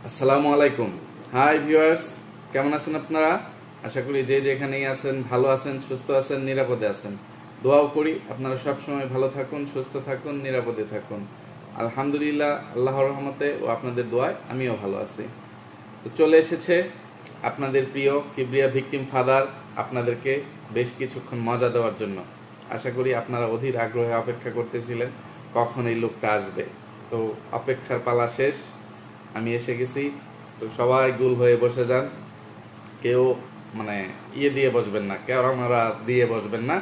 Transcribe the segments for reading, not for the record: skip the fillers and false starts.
আসসালামু আলাইকুম। Hi viewers, কেমন আছেন আপনারা? আশা করি যে যেখানেই আছেন ভালো আছেন, সুস্থ আছেন, নিরাপদে আছেন। দোয়াও করি আপনারা সব সময় ভালো থাকুন, সুস্থ থাকুন, নিরাপদে থাকুন। আলহামদুলিল্লাহ, আল্লাহর রহমতে ও আপনাদের দোয়ায় আমিও ভালো আছি। তো চলে এসেছে আপনাদের প্রিয় কিবরিয়া ভিকটিম ফাদার আপনাদেরকে বেশ কিছুক্ষণ মজা দেওয়ার জন্য। আশা করি আপনারা অধীর আগ্রহে অপেক্ষা করতেছিলেন কখন এই লোকটা আসবে। তো অপেক্ষার পালা শেষ, আমি এসে গেছি। তো সবাই গুল হয়ে বসে যান, কেউ মানে দিয়ে বসবেন না, ক্যামেরা দিয়ে বসবেন না,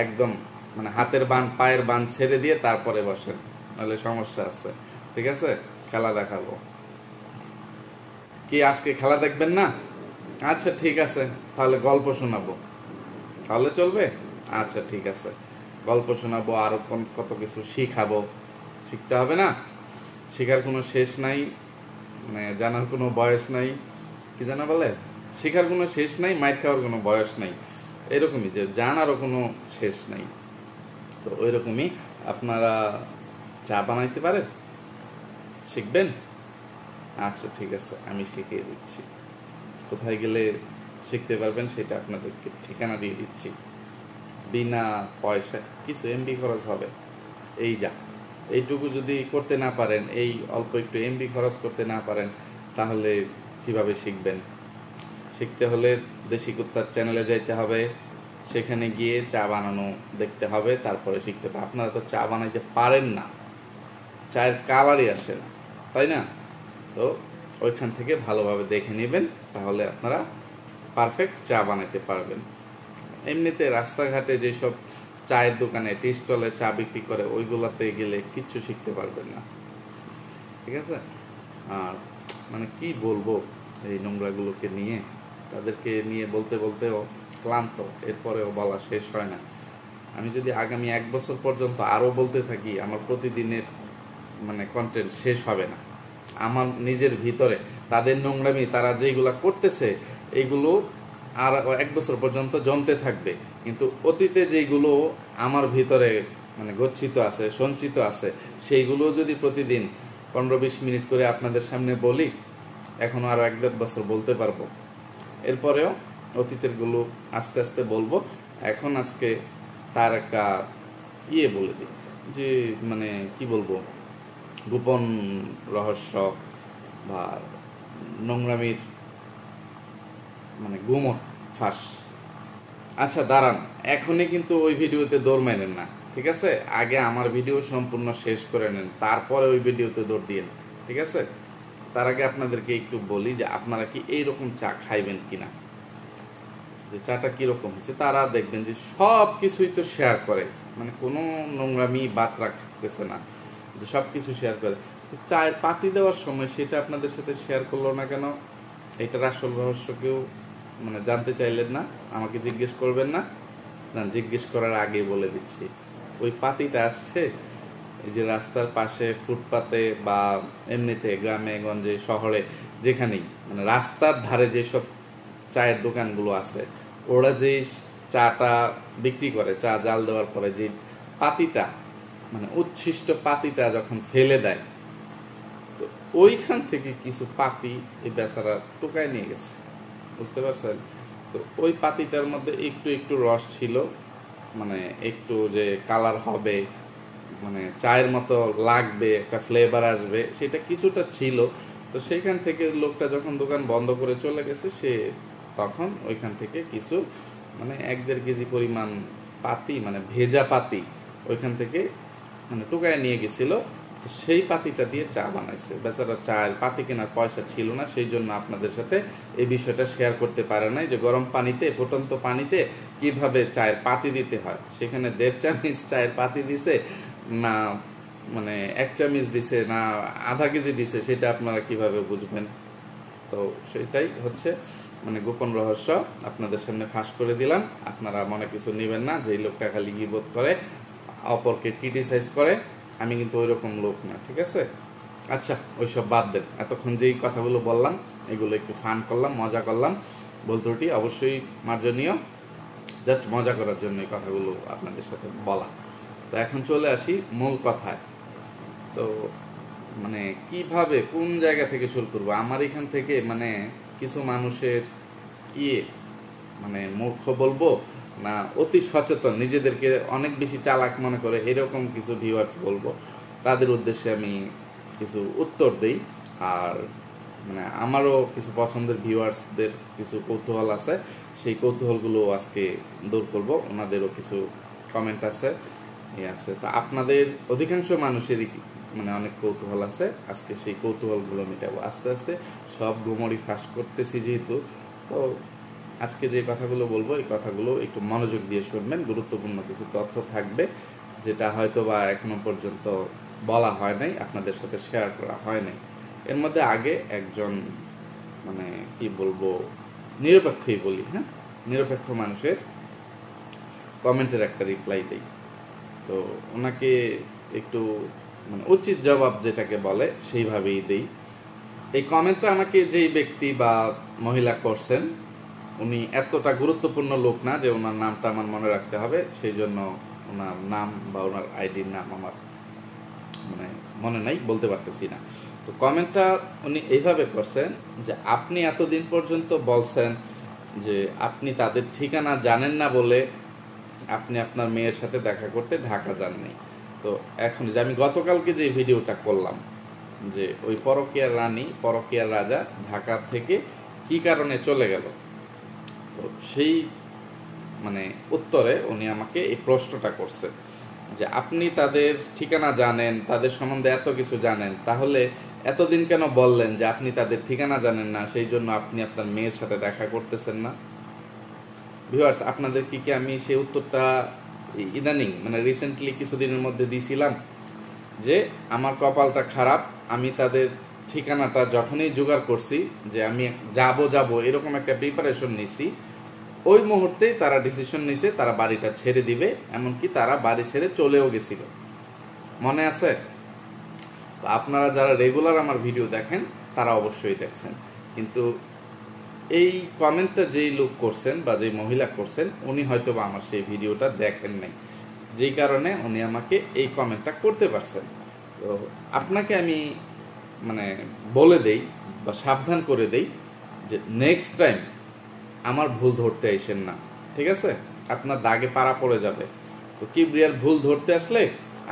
একদম মানে হাতের বান পায়ের বান ছেড়ে দিয়ে তারপরে বসেন, নাহলে সমস্যা আছে। ঠিক আছে, খেলা দেখাবো। কি আজকে খেলা দেখবেন না? আচ্ছা ঠিক আছে, তাহলে গল্প শোনাবো, তাহলে চলবে। আচ্ছা ঠিক আছে, গল্প শোনাবো, আরো কত কিছু শিখাবো। শিখতে হবে না? শেখার কোনো শেষ নাই, মানে জানার কোনো বয়স নাই। কি জানা বলে, শেখার কোনো শেষ নাই, মাইর খাওয়ার কোনো বয়স নাই। এরকমই যে জানারও কোনো শেষ নাই। তো ওই রকমই আপনারা চা বানাইতে পারেন, শিখবেন? আচ্ছা ঠিক আছে, আমি শিখিয়ে দিচ্ছি। কোথায় গেলে শিখতে পারবেন সেটা আপনাদেরকে ঠিকানা দিয়ে দিচ্ছি। বিনা পয়সা, কিছু এমবি খরচ হবে, এই যা। এইটুকু যদি করতে না পারেন, এই অল্প একটু এমবি খরচ করতে না পারেন, তাহলে কিভাবে শিখবেন? শিখতে হলে দেশি কুত্তার চ্যানেলে যাইতে হবে, সেখানে গিয়ে চা বানানো দেখতে হবে, তারপরে শিখতে হবে। আপনারা তো চা বানাইতে পারেন না, চায়ের কালারই আসে না, তাই না? তো ওইখান থেকে ভালোভাবে দেখে নেবেন, তাহলে আপনারা পারফেক্ট চা বানাইতে পারবেন। এমনিতে রাস্তাঘাটে যেসব চায়ের দোকানে টি স্টলে চা বিক্রি করে, ওইগুলাতে গেলে কিচ্ছু শিখতে পারবেন না। ঠিক আছে? আর মানে কি বলবো, এই নোংরাগুলোকে নিয়ে, তাদেরকে নিয়ে বলতে বলতেও ক্লান্ত, এরপরেও বলা শেষ হয় না। আমি যদি আগামী 1 বছর পর্যন্ত আরো বলতে থাকি, আমার প্রতিদিনের মানে কন্টেন্ট শেষ হবে না। আমার নিজের ভিতরে তাদের নোংরামি, তারা যেগুলা করতেছে, এইগুলো আর 1 বছর পর্যন্ত জমতে থাকবে। কিন্তু অতীতে যেগুলো আমার ভিতরে মানে গচ্ছিত আছে, সঞ্চিত আছে, সেইগুলো যদি প্রতিদিন 15-20 মিনিট করে আপনাদের সামনে বলি, এখনো আরো 1-1.5 বছর বলতে পারবো। এরপরেও অতীতের গুলো আস্তে আস্তে বলবো। এখন আজকে তার একটা বলে দিই, যে মানে কি বলবো, গোপন রহস্য বা নোংরামির মানে গুমট ফাঁস। আচ্ছা দাঁড়ান, এখনই কিন্তু ওই ভিডিওতে দৌড় মেরেন না, ঠিক আছে? আগে আমার ভিডিও সম্পূর্ণ শেষ করে নেন, তারপরে ওই ভিডিওতে দৌড় দিয়েন, ঠিক আছে? তার আগে আপনাদেরকে একটু বলি যে আপনারা কি এইরকম চা খাইবেন কিনা, যে চাটা কিরকম হচ্ছে। তারা দেখবেন যে সব কিছুই তো শেয়ার করে, মানে কোনো নোংরামি বাদ রাখতেছে না, যে সব কিছু শেয়ার করে। তো চায়ের পাতি দেওয়ার সময় সেটা আপনাদের সাথে শেয়ার করলো না কেন? এটার আসল রহস্য কেউ মানে জানতে চাইলেন না, আমাকে জিজ্ঞেস করবেন না। না, জিজ্ঞেস করার আগে বলে দিচ্ছি, ওই পাতিটা আসছে এই যে রাস্তার পাশে ফুটপাতে বা এমনিতে গ্রামে গঞ্জে শহরে যেখানেই, মানে রাস্তার ধারে যেসব চায়ের দোকানগুলো আছে, ওরা যে চাটা বিক্রি করে, চা জাল দেওয়ার পরে যে পাতিটা, মানে উচ্ছিষ্ট পাতিটা যখন ফেলে দেয়, তো ওইখান থেকে কিছু পাতি এই বেচারা টোকায় নিয়ে গেছে, বুঝতে পারছেন? তো ওই পাতিটার মধ্যে একটু একটু রস ছিল, মানে একটু যে কালার হবে, মানে চায়ের মতো লাগবে, একটা ফ্লেভার আসবে, সেটা কিছুটা ছিল। তো সেইখান থেকে লোকটা যখন দোকান বন্ধ করে চলে গেছে, সে তখন ওইখান থেকে কিছু মানে 1-1.5 কেজি পরিমাণ পাতি, মানে ভেজা পাতি ওইখান থেকে মানে টুকায় নিয়ে গেছিল। তো সেই পাতিটা দিয়ে চা বানাইছে বেচারা। চায়ের পাতি কেনার পয়সা ছিল না, সেই জন্য আপনাদের সাথে এই বিষয়টা শেয়ার করতে পারে নাই, যে গরম পানিতে, ফুটন্ত পানিতে কিভাবে চায়ের পাতি দিতে হয়। সেখানে 1.5 চামচ চায়ের পাতি দিছে না, মানে 1 চামচ দিছে না, আধা কেজি দিছে, সেটা আপনারা কিভাবে বুঝবেন? তো সেটাই হচ্ছে মানে গোপন রহস্য, আপনাদের সামনে ফাঁস করে দিলাম। আপনারা মনে কিছু নেবেন না যে এই লোকটা খালি গিবত করে, অপরকে ক্রিটিসাইজ করে। আমি কিন্তু ওই রকম লোক না, ঠিক আছে? আচ্ছা ওইসব বাদ দেন, এতক্ষণ যেই কথাগুলো বললাম এগুলো একটু ফান করলাম, মজা করলাম। ভুল ত্রুটি অবশ্যই মার্জনীয়, জাস্ট মজা করার জন্য এই কথাগুলো আপনাদের সাথে বলা। তো এখন চলে আসি মূল কথায়। তো মানে কিভাবে কোন জায়গা থেকে শুরু করবো? আমার এখান থেকে মানে কিছু মানুষের কি মানে মূর্খ বলবো না অতি সচেতন, নিজেদেরকে অনেক বেশি চালাক মনে করে এরকম কিছু ভিউয়ার্স বলবো, তাদের উদ্দেশ্যে আমি কিছু উত্তর দেই। আর মানে আমারও কিছু পছন্দের ভিউয়ার্সদের কিছু কৌতূহল আছে, সেই কৌতূহলগুলো আজকে দূর করব। ওনাদেরও কিছু কমেন্ট আছে, আছে তা আপনাদের অধিকাংশ মানুষেরই মানে অনেক কৌতূহল আছে, আজকে সেই কৌতূহলগুলো মেটাবো। আস্তে আস্তে সব গুমড়ি ফাঁস করতেছি যেহেতু, তো আজকে যে কথাগুলো বলবো এই কথাগুলো একটু মনোযোগ দিয়ে শুনবেন। গুরুত্বপূর্ণ কিছু তথ্য থাকবে যেটা হয়তো বা এখনো পর্যন্ত বলা হয় নাই, আপনাদের সাথে শেয়ার করা হয় নাই। এর মধ্যে আগে একজন মানে কি বলবো, নিরপেক্ষই বলি, হ্যাঁ, নিরপেক্ষ মানুষের কমেন্টের একটা রিপ্লাই দেই। তো ওনাকে একটু মানে উচিত জবাব যেটাকে বলে সেইভাবেই দেই। এই কমেন্টটা আমাকে যেই ব্যক্তি বা মহিলা করছেন, উনি এতটা গুরুত্বপূর্ণ লোক না যে ওনার নামটা আমার মনে রাখতে হবে, সেই জন্য ওনার নাম বা ওনার আইডির নাম আমার মানে মনে নাই, বলতে পারতেছি না। তো কমেন্টটা উনি এইভাবে করছেন যে আপনি এতদিন পর্যন্ত বলছেন যে আপনি তাদের ঠিকানা জানেন না বলে আপনি আপনার মেয়ের সাথে দেখা করতে ঢাকা যাননি। তো এখন যে আমি গতকালকে যে ভিডিওটা করলাম যে ওই পরকীয়ার রানী পরকীয়ার রাজা ঢাকা থেকে কি কারণে চলে গেল, তো সেই মানে উত্তরে উনি আমাকে এই প্রশ্নটা করছেন যে আপনি তাদের ঠিকানা জানেন, তাদের সম্বন্ধে এত কিছু জানেন, তাহলে এতদিন কেন বললেন যে আপনি তাদের ঠিকানা জানেন না, সেই জন্য আপনি আপনার মেয়ের সাথে দেখা করতেছেন না? ভিউয়ার্স, আপনাদের কি আমি সেই উত্তরটা ইদানিং মানে রিসেন্টলি কিছুদিনের মধ্যে দিয়েছিলাম যে আমার কপালটা খারাপ, আমি তাদের ঠিকানাটা যখনই জোগাড় করছি যে আমি যাব এরকম একটা প্রিপারেশন নিছি, ওই মুহূর্তেই তারা ডিসিশন নিছে তারা বাড়িটা ছেড়ে দিবে, এমনকি তারা বাড়ি ছেড়ে চলেও গেছিল। মনে আছে? আপনারা যারা রেগুলার আমার ভিডিও দেখেন তারা অবশ্যই দেখছেন, কিন্তু এই কমেন্টটা যেই লোক করছেন বা যেই মহিলা করছেন উনি হয়তো বা আমার সেই ভিডিওটা দেখেন নাই, যেই কারণে উনি আমাকে এই কমেন্টটা করতে পারছেন। তো আপনাকে আমি মানে বলে দেই বা সাবধান করে দেই যে নেক্সট টাইম আমার ভুল ধরতে আইসেন না, ঠিক আছে? আপনার দাগে পাড়া পড়ে যাবে। তো কিবরিয়ার ভুল ধরতে আসলে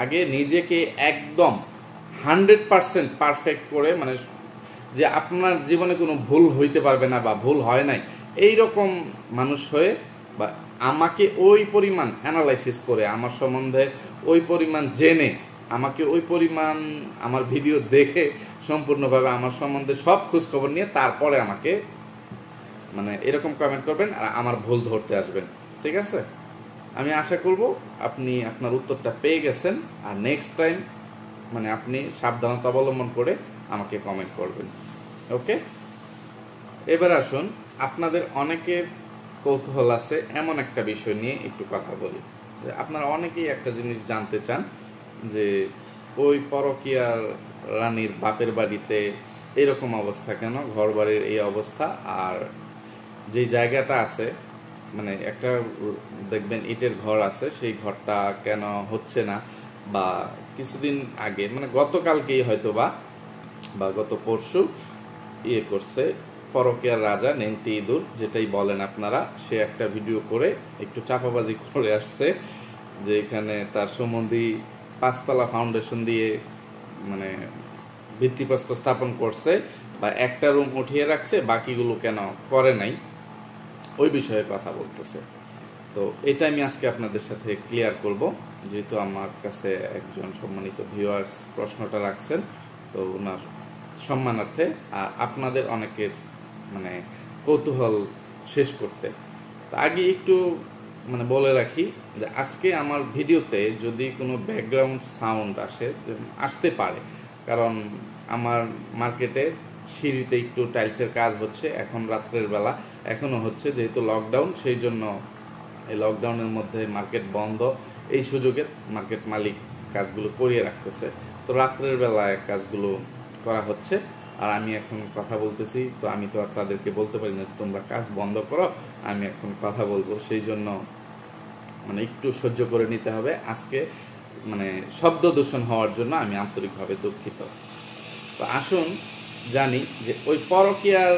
আগে নিজেকে একদম 100% পারফেক্ট করে, মানে যে আপনার জীবনে কোনো ভুল হইতে পারবে না বা ভুল হয় নাই এইরকম মানুষ হয়ে, বা আমাকে ওই পরিমাণ অ্যানালাইসিস করে, আমার সম্বন্ধে ওই পরিমাণ জেনে, আমাকে ওই পরিমাণ আমার ভিডিও দেখে সম্পূর্ণভাবে আমার সম্বন্ধে সব খোঁজখবর নিয়ে তারপরে আমাকে মানে এরকম কমেন্ট করবেন আর আমার ভুল ধরতে আসবেন, ঠিক আছে? আমি আশা করব আপনি আপনার উত্তরটা পেয়ে গেছেন, আর নেক্সট টাইম মানে আপনি সাবধানতা অবলম্বন করে আমাকে কমেন্ট করবেন। ওকে, এবার আসুন, আপনাদের অনেকের কৌতূহল আছে এমন একটা বিষয় নিয়ে একটু কথা বলি। আপনারা অনেকেই একটা জিনিস জানতে চান যে ওই পরকীয়ার রানীর বাপের বাড়িতে এরকম অবস্থা কেন, ঘর বাড়ির এই অবস্থা, আর যে জায়গাটা আছে মানে একটা দেখবেন ইটের ঘর আছে, সেই ঘরটা কেন হচ্ছে না, বা কিছুদিন আগে মানে গতকালকেই হয়তো বা গত পরশু করছে পরকীয়ার রাজা নেংটি ইঁদুর যেটাই বলেন আপনারা, সে একটা ভিডিও করে একটু চাপাবাজি করে আসছে যে এখানে তার সম্বন্ধী 5 তলা ফাউন্ডেশন দিয়ে মানে ভিত্তিপ্রস্তর স্থাপন করছে বা একটা রুম উঠিয়ে রাখছে, বাকিগুলো কেন করে নাই, ওই বিষয়ে কথা বলতেছে। তো এটা আমি আজকে আপনাদের সাথে ক্লিয়ার করব, যেহেতু আমার কাছে একজন সম্মানিত ভিউয়ার্স প্রশ্নটা রাখছেন, তো ওনার সম্মানার্থে আর আপনাদের অনেকের মানে কৌতূহল শেষ করতে আগে একটু মানে বলে রাখি যে আজকে আমার ভিডিওতে যদি কোনো ব্যাকগ্রাউন্ড সাউন্ড আসতে পারে, কারণ আমার মার্কেটে সিঁড়িতে একটু টাইলসের কাজ হচ্ছে, এখন রাত্রের বেলা এখনো হচ্ছে, যেহেতু লকডাউন সেই জন্য এই লকডাউনের মধ্যে মার্কেট বন্ধ, এই সুযোগে মার্কেট মালিক কাজগুলো করিয়ে রাখতেছে, তো রাত্রের বেলায় কাজগুলো করা হচ্ছে আর আমি এখন কথা বলতেছি, তো আমি তো আর তাদেরকে বলতে পারি না তোমরা কাজ বন্ধ করো, আমি এখন কথা বলবো, সেই জন্য মানে একটু সহ্য করে নিতে হবে। আজকে মানে শব্দ দূষণ হওয়ার জন্য আমি আন্তরিকভাবে দুঃখিত। তো আসুন জানি যে ওই পরকীয়ার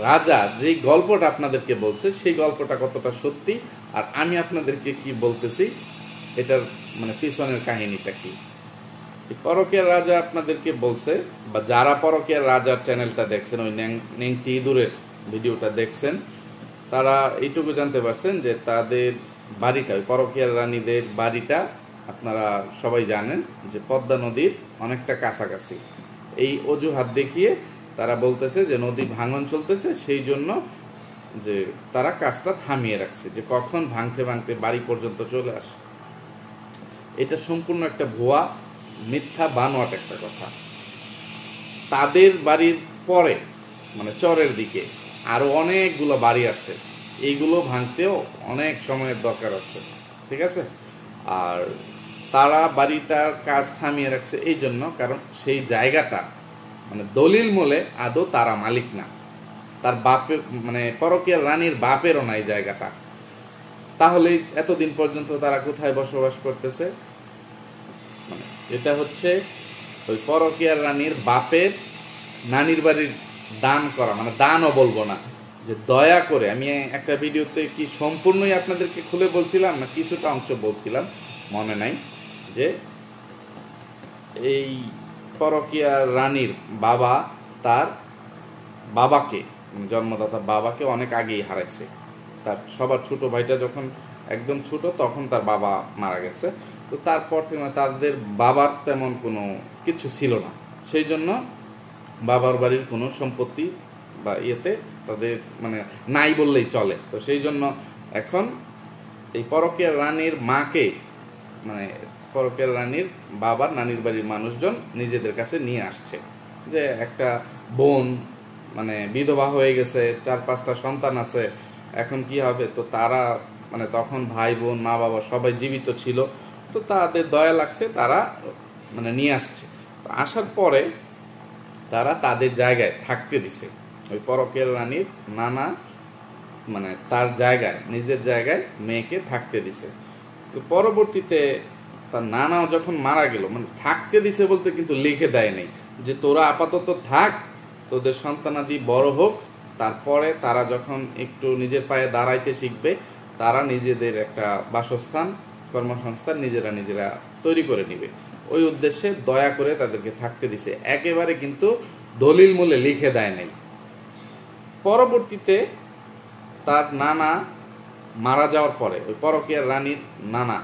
রাজা যেই গল্পটা আপনাদেরকে বলছে সেই গল্পটা কতটা সত্যি, আর আমি আপনাদেরকে কি বলতেছি এটার মানে পিছনের কাহিনীটা কি। পরকীয়ার রাজা আপনাদেরকে বলছে, বা যারা পরকীয়ার রাজার চ্যানেলটা দেখছেন, ওই নেংটি ইঁদুরের ভিডিওটা দেখছেন, তারা এইটুকু জানতে পারছেন যে তাদের বাড়িটা, ওই পরকীয়ার রানীদের বাড়িটা আপনারা সবাই জানেন যে পদ্মা নদীর অনেকটা কাছাকাছি। এই অজুহাত দেখিয়ে তারা বলতেছে যে নদী ভাঙন চলতেছে, সেই জন্য যে তারা কাজটা থামিয়ে রাখছে, যে কখন ভাঙতে ভাঙতে বাড়ি পর্যন্ত চলে আসে। এটা সম্পূর্ণ একটা ভুয়া, মিথ্যা, বানোয়াট একটা কথা। তাদের বাড়ির পরে মানে চরের দিকে আরো অনেকগুলো বাড়ি আছে, এইগুলো ভাঙতেও অনেক সময়ের দরকার আছে, ঠিক আছে। আর তারা বাড়িটার কাজ থামিয়ে রাখছে এই জন্য, কারণ সেই জায়গাটা মানে দলিল মূলে আদৌ তারা মালিক না, তার বাপের মানে পরকীয়ার রানীর বাপেরও নাই জায়গাটা। তাহলে এতদিন পর্যন্ত তারা কোথায় বসবাস করতেছে? মানে এটা হচ্ছে ওই পরকীয়ার রানীর বাপের নানির বাড়ির দান করা, মানে দানও বলবো না, যে দয়া করে, আমি একটা ভিডিওতে কি সম্পূর্ণই আপনাদেরকে খুলে বলছিলাম না কিছুটা অংশ বলছিলাম মনে নাই, যে এই পরকীয়ার রানীর বাবা তার বাবাকে, জন্মদাতা বাবাকে অনেক আগেই হারাইছে। তার সবার ছোট ভাইটা যখন একদম ছোট তখন তার বাবা মারা গেছে। তো তারপর থেকে তাদের বাবার তেমন কোনো কিছু ছিল না, সেই জন্য বাবার বাড়ির কোনো সম্পত্তি বা ইয়েতে তাদের মানে নাই বললেই চলে। তো সেই জন্য এখন এই পরকীয়ার রানীর মাকে, মানে পরকীয়ার রানীর বাবার নানির বাড়ির মানুষজন নিজেদের কাছে নিয়ে আসছে, যে একটা বোন মানে বিধবা হয়ে গেছে, 4-5টা সন্তান আছে, এখন কি হবে। তো তারা মানে তখন ভাই বোন মা বাবা সবাই জীবিত ছিল, তো তাদের দয়া লাগছে, তারা মানে নিয়ে আসছে। তো আসার পরে তারা তাদের জায়গায় থাকতে দিছে, ওই পরকীয়ার রানীর নানা মানে তার জায়গায়, নিজের জায়গায় মেয়েকে থাকতে দিছে। তো পরবর্তীতে তার নানাও যখন মারা গেল, মানে থাকতে দিছে বলতে কিন্তু লিখে দেয় নাই যে তোরা আপাতত থাক, তোদের সন্তানাদি বড় হোক, তারপরে তারা যখন একটু নিজের পায়ে দাঁড়াইতে শিখবে, তারা নিজেদের একটা বাসস্থান, কর্মসংস্থান নিজেরা তৈরি করে নিবে, ওই উদ্দেশ্যে দয়া করে তাদেরকে থাকতে দিছে, একেবারে কিন্তু দলিল মূলে লিখে দেয় নাই। পরবর্তীতে তার নানা মারা যাওয়ার পরে, ওই পরকীয়ার রানীর নানা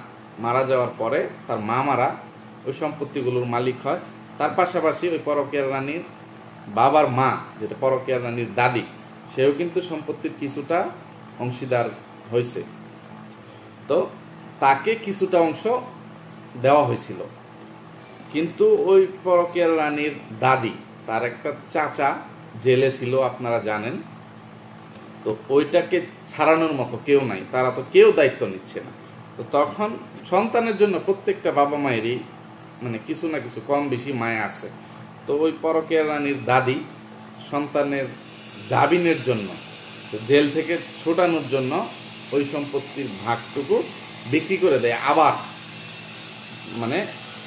মারা যাওয়ার পরে তার মামারা ওই সম্পত্তিগুলোর মালিক হয়। তার পাশাপাশি ওই পরকীয়ার রানীর বাবার মা, যেটা পরকীয়ার রানীর দাদি, সেও কিন্তু সম্পত্তির কিছুটা অংশীদার হয়েছে। তো তাকে কিছুটা অংশ দেওয়া হয়েছিল, কিন্তু ওই পরকীয়ার রানীর দাদি, তার একটা চাচা জেলে ছিল আপনারা জানেন। তো ওইটাকে ছাড়ানোর মতো কেউ নাই, তারা তো কেউ দায়িত্ব নিচ্ছে না। তো তখন সন্তানের জন্য প্রত্যেকটা বাবা মায়েরই মানে কিছু না কিছু কম বেশি মায়া আছে। তো ওই পরকীয়ার রানীর দাদি সন্তানের জামিনের জন্য, জেল থেকে ছোটানোর জন্য ওই সম্পত্তির ভাগটুকু বিক্রি করে দেয় আবার মানে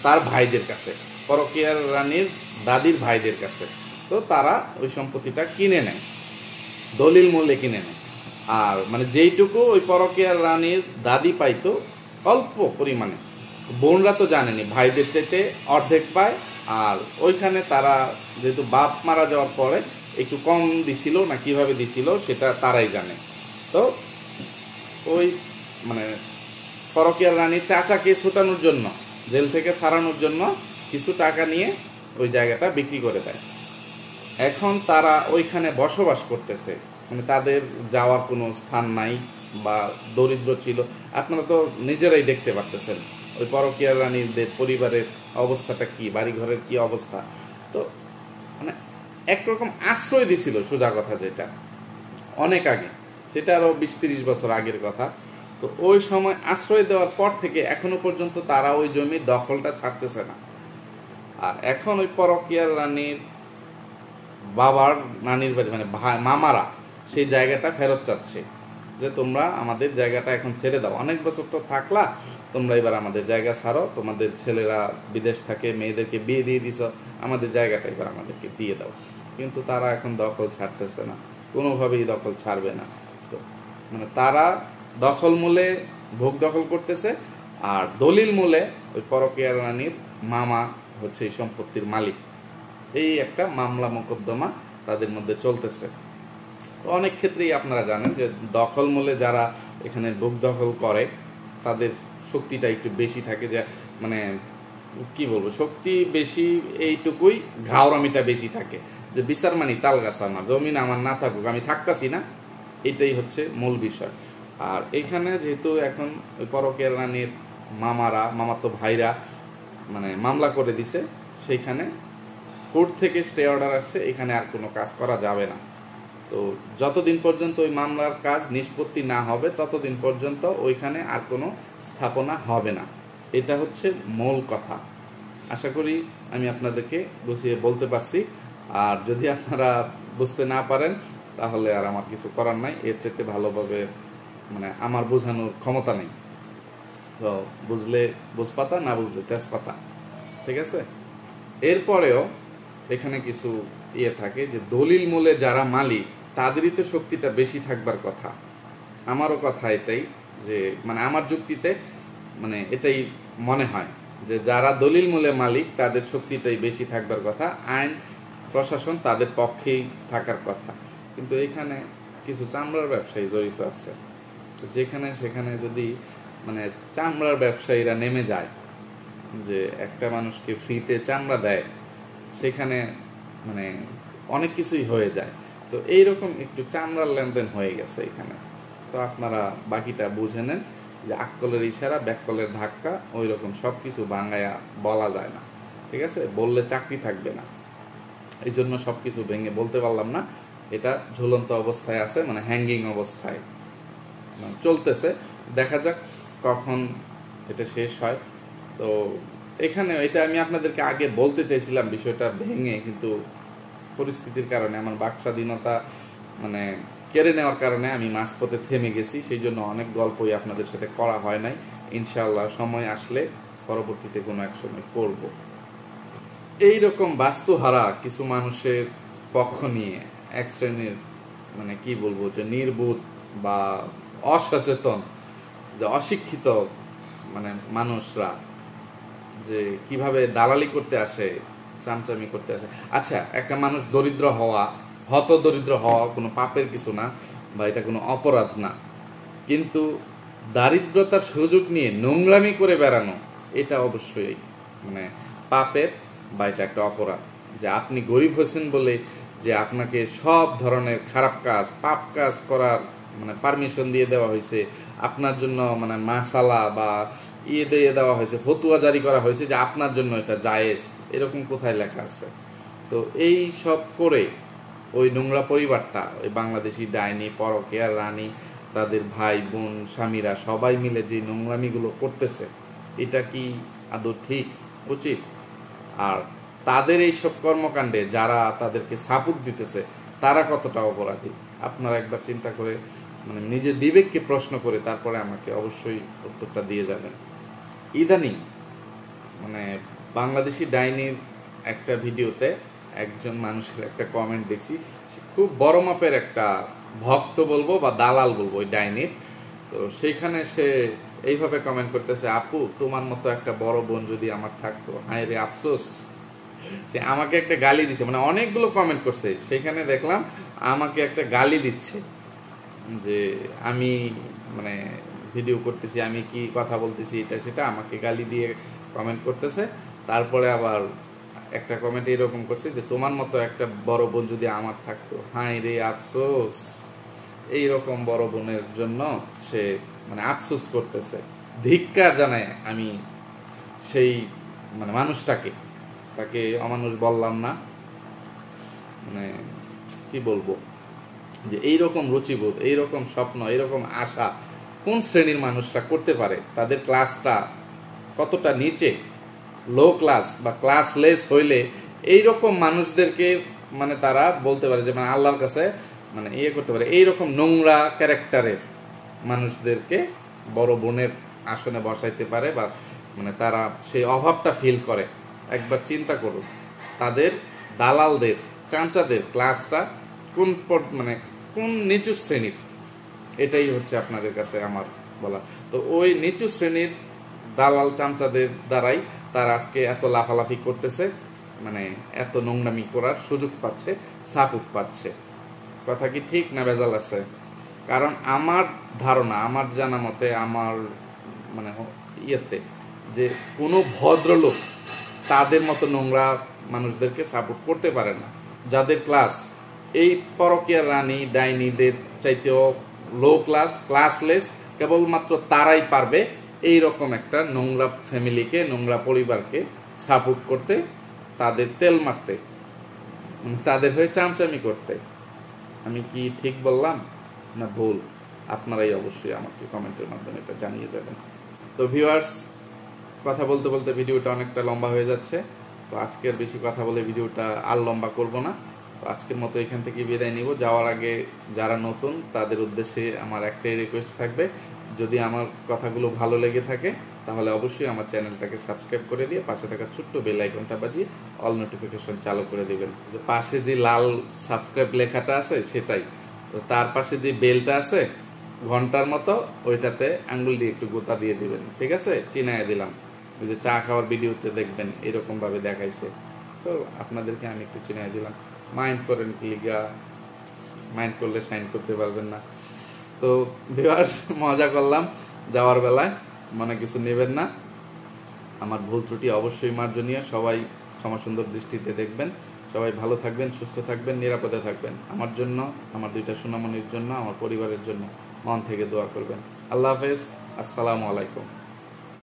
তার ভাইদের কাছে, পরকীয়ার রানীর দাদির ভাইদের কাছে। তো তারা ওই সম্পত্তিটা কিনে নেয়, দলিল মূল্যে কিনে নেয়। আর মানে যেইটুকু ওই পরকীয়ার রানীর দাদি পাইতো অল্প পরিমাণে, বোনরা তো জানেনি, ভাইদের চাইতে অর্ধেক পায়। আর ওইখানে তারা যেহেতু বাপ মারা যাওয়ার পরে একটু কম দিছিল না কিভাবে দিছিল সেটা তারাই জানে। তো ওই মানে পরকীয়ার রানীর চাচাকে ছোটানোর জন্য, জেল থেকে ছাড়ানোর জন্য কিছু টাকা নিয়ে ওই জায়গাটা বিক্রি করে দেয়। এখন তারা ওইখানে বসবাস করতেছে, মানে তাদের যাওয়ার কোনো স্থান নাই বা দরিদ্র ছিল। আপনারা তো নিজেরাই দেখতে পারতেছেন ওই পরকীয়ার রানীদের পরিবারের অবস্থাটা কি, বাড়ি ঘরের কি অবস্থা। তো মানে একরকম আশ্রয় দিছিল, সোজা কথা যেটা অনেক আগে, সেটা আরো 20-30 বছর আগের কথা। তো ওই সময় আশ্রয় দেওয়ার পর থেকে এখনো পর্যন্ত তারা ওই জমির দখলটা ছাড়তেছে না। আর এখন ওই পরকীয়ার রানীর বাবার নানির বাড়ি মানে মামারা সেই জায়গাটা ফেরত চাচ্ছে। যে তোমরা আমাদের জায়গাটা এখন ছেড়ে দাও, অনেক বছর তো থাকলা, তোমরা এবার আমাদের জায়গা ছাড়ো, তোমাদের ছেলেরা বিদেশ থাকে, মেয়েদেরকে বিয়ে দিয়ে দিছ, আমাদের জায়গাটা এবার আমাদেরকে দিয়ে দাও। কিন্তু তারা এখন দখল ছাড়তেছে না, কোনোভাবেই দখল ছাড়বে না। তো মানে তারা দখল মূলে ভোগ দখল করতেছে, আর দলিল মূলে ওই পরকীয়া রানীর মামা হচ্ছে এই সম্পত্তির মালিক। এই একটা মামলা মোকদ্দমা তাদের মধ্যে চলতেছে। অনেক ক্ষেত্রেই আপনারা জানেন যে দখল মূলে যারা এখানে ভোগ দখল করে তাদের শক্তিটা একটু বেশি থাকে, যে মানে কি বলবো, শক্তি বেশি এইটুকুই, ঘাওরামিটা বেশি থাকে, যে বিচার মানি তাল গাছ, আমার জমিন আমার না থাকুক, আমি থাকতাছি না, এটাই হচ্ছে মূল বিষয়। আর এখানে যেহেতু এখন ওই পরকীয়া রানীর মামাতো ভাইরা মানে মামলা করে দিছে, সেইখানে কোর্ট থেকে স্টে অর্ডার আসছে, এখানে আর কোনো কাজ করা যাবে না। তো যতদিন পর্যন্ত ওই মামলার কাজ নিষ্পত্তি না হবে ততদিন পর্যন্ত ওইখানে আর কোনো স্থাপনা হবে না। এটা হচ্ছে মূল কথা। আশা করি আমি আপনাদেরকে বুঝিয়ে বলতে পারছি। আর যদি আপনারা বুঝতে না পারেন তাহলে আর আমার কিছু করার নাই, এর চেয়ে ভালোভাবে মানে আমার বোঝানোর ক্ষমতা নেই। তো বুঝলে বুঝপাতা, না বুঝলে তেজপাতা, ঠিক আছে। এরপরেও এখানে কিছু ইয়ে থাকে যে দলিল মূলে যারা মালিক তাদেরই তো শক্তিটা বেশি থাকবার কথা। আমারও কথা এটাই, যে মানে আমার যুক্তিতে মানে এটাই মনে হয় যে যারা দলিল মূলে মালিক তাদের শক্তিটাই বেশি থাকবার কথা, আইন প্রশাসন তাদের পক্ষেই থাকার কথা। কিন্তু এখানে কিছু চামড়ার ব্যবসায়ী জড়িত আছে। যেখানে সেখানে যদি মানে চামড়ার ব্যবসায়ীরা নেমে যায়, যে একটা মানুষকে ফ্রিতে চামড়া দেয়, সেখানে মানে অনেক কিছুই হয়ে যায়। তো এইরকম একটু চামড়ার লেনদেন হয়ে গেছে এখানে। তো আপনারা বাকিটা বুঝে নেন, যে আকলের ইশারা ব্যাকলের ধাক্কা, ওই রকম সবকিছু বাংলায় বলা যায় না, ঠিক আছে, বললে চাকরি থাকবে না। এই জন্য সবকিছু ভেঙে বলতে পারলাম না। এটা ঝুলন্ত অবস্থায় আছে, মানে হ্যাঙ্গিং অবস্থায় চলতেছে। দেখা যাক কখন এটা শেষ হয়। তো এখানে এটা আমি আপনাদেরকে আগে বলতে চাইছিলাম বিষয়টা ভেঙে, কিন্তু পরিস্থিতির কারণে আমার বাকস্বাধীনতা মানে কেড়ে নেওয়ার কারণে আমি মাঝপথে থেমে গেছি। সেই জন্য অনেক গল্পই আপনাদের সাথে করা হয় নাই। ইনশাআল্লাহ সময় আসলে পরবর্তীতে কোনো এক সময় করব। এইরকম বাস্তুহারা কিছু মানুষের পক্ষ নিয়ে এক শ্রেণীর মানে কি বলবো, যে নির্বোধ বা অসচেতন, যে অশিক্ষিত মানে মানুষরা যে কিভাবে দালালি করতে আসে, চামচামি করতে আসে। আচ্ছা, একটা মানুষ দরিদ্র হওয়া, হত দরিদ্র হওয়া কোনো পাপের কিছু না, বা এটা কোনো অপরাধ না, কিন্তু দারিদ্রতার সুযোগ নিয়ে নোংরামি করে বেড়ানো এটা অবশ্যই মানে পাপের, বা এটা একটা অপরাধ। যে আপনি গরিব হয়েছেন বলে যে আপনাকে সব ধরনের খারাপ কাজ, পাপ কাজ করার মানে পারমিশন দিয়ে দেওয়া হয়েছে, আপনার জন্য মানে মাসালা বা ইয়ে দিয়ে দেওয়া হয়েছে, ফতুয়া জারি করা হয়েছে যে আপনার জন্য এটা জায়েজ, এরকম কোথায় লেখা আছে? তো এই সব করে ওই নোংরা পরিবারটা, ওই বাংলাদেশি ডাইনি, পরকীয়া রানী, তাদের ভাই বোন স্বামীরা সবাই মিলে যে নোংরামিগুলো করতেছে, এটা কি আদৌ ঠিক উচিত? আর তাদের এই সব কর্মকাণ্ডে যারা তাদেরকে সাপোর্ট দিতেছে তারা কতটা অপরাধী? আপনারা একবার চিন্তা করে মানে নিজের বিবেককে প্রশ্ন করে তারপরে আমাকে অবশ্যই উত্তরটা দিয়ে যাবেন। ইদানিং মানে বাংলাদেশি ডাইনির একটা ভিডিওতে একজন মানুষের একটা কমেন্ট দেখছি, খুব বড় মাপের একটা ভক্ত বলবো বা দালাল বলবো ওই ডাইনির। তো সেইখানে সে এইভাবে কমেন্ট করতেছে, আপু তোমার মতো একটা বড় বোন যদি আমার থাকতো, হায় রে আফসোস। সে আমাকে একটা গালি দিচ্ছে, মানে অনেকগুলো কমেন্ট করছে, সেখানে দেখলাম আমাকে একটা গালি দিচ্ছে, যে আমি মানে ভিডিও করতেছি, আমি কি কথা বলতেছি এটা সেটা আমাকে গালি দিয়ে কমেন্ট করতেছে। তারপরে আবার একটা কমেন্ট এরকম করছে যে তোমার মতো একটা বড় বোন যদি আমার থাকতো, হায় রে আফসোস। এইরকম বড় বোনের জন্য সে মানে আফসোস করতেছে। ধিক্কার জানায় আমি সেই মানে মানুষটাকে, তাকে অমানুষ বললাম না, মানে কি বলবো, যে এইরকম রুচিবোধ, এইরকম স্বপ্ন, এইরকম আশা কোন শ্রেণীর মানুষরা করতে পারে? তাদের ক্লাসটা কতটা নিচে, লো ক্লাস বা ক্লাসলেস হইলে এইরকম মানুষদেরকে মানে তারা বলতে পারে যে মানে আল্লাহর কাছে মানে ইয়ে করতে পারে। এইরকম নোংরা ক্যারেক্টারের মানুষদেরকে বড় বোনের আসনে বসাইতে পারে, বা মানে তারা সেই অভাবটা ফিল করে। একবার চিন্তা করুন, তাদের দালালদের, চামচাদের ক্লাসটা কোন মানে কোন নিচু শ্রেণীর, এটাই হচ্ছে আপনাদের কাছে আমার বলা। তো ওই নিচু শ্রেণীর দালাল চামচাদের দ্বারাই তারা আজকে এত লাফালাফি করতেছে, মানে এত নোংরামি করার সুযোগ পাচ্ছে, সাপোর্ট পাচ্ছে। কথা কি ঠিক না ভেজাল আছে? কারণ আমার ধারণা, আমার জানা মতে, আমার মানে ইয়েতে, যে কোনো ভদ্রলোক তাদের মতো নোংরা মানুষদেরকে সাপোর্ট করতে পারে না। যাদের ক্লাস এই পরকীয়ার রানী ডাইনিদের চাইতেও লো ক্লাস, ক্লাসলেস, কেবলমাত্র তারাই পারবে এই রকম একটা নোংরা ফ্যামিলিকে, নোংরা পরিবারকে সাপোর্ট করতে, তাদের তেল মারতে, তাদের হয়ে চামচামি করতে। আমি কি ঠিক বললাম না ভুল? আপনারাই অবশ্যই আমাকে কমেন্টের মাধ্যমে এটা জানিয়ে যাবেন। তো ভিউয়ার্স, কথা বলতে বলতে ভিডিওটা অনেকটা লম্বা হয়ে যাচ্ছে, তো আজকের বেশি কথা বলে ভিডিওটা আর লম্বা করব না। তো আজকের মতো এখান থেকে বিদায় নিব। যাওয়ার আগে যারা নতুন তাদের উদ্দেশ্যে আমার একটাই রিকোয়েস্ট থাকবে, যদি আমার কথাগুলো ভালো লেগে থাকে তাহলে অবশ্যই আমার চ্যানেলটাকে সাবস্ক্রাইব করে দিয়ে পাশে থাকা ছোট্ট বেল আইকনটা বাজিয়ে অল নোটিফিকেশন চালু করে দিবেন। পাশে যে লাল সাবস্ক্রাইব লেখাটা আছে সেটাই, তো তার পাশে যে বেলটা আছে ঘন্টার মতো, ওইটাতে আঙ্গুল দিয়ে একটু গোতা দিয়ে দিবেন, ঠিক আছে? চিনায় দিলাম। ওই যে চা খাওয়ার ভিডিওতে দেখবেন এরকম ভাবে দেখাইছে, তো আপনাদেরকে আমি একটু চিনায় দিলাম। মাইন্ড করেন লিগা, মাইন্ড করলে সাইন করতে পারবেন না। তো ভিউয়ার্স, মজা করলাম, যাওয়ার বেলায় মনে কিছু নেবেন না। আমার ভুল ত্রুটি অবশ্যই মার্জনীয়। সবাই ক্ষমাসুন্দর দৃষ্টিতে দেখবেন। সবাই ভালো থাকবেন, সুস্থ থাকবেন, নিরাপদে থাকবেন। আমার জন্য, আমার দুইটা সোনামণির জন্য, আমার পরিবারের জন্য মন থেকে দোয়া করবেন। আল্লাহ হাফেজ, আসসালামু আলাইকুম।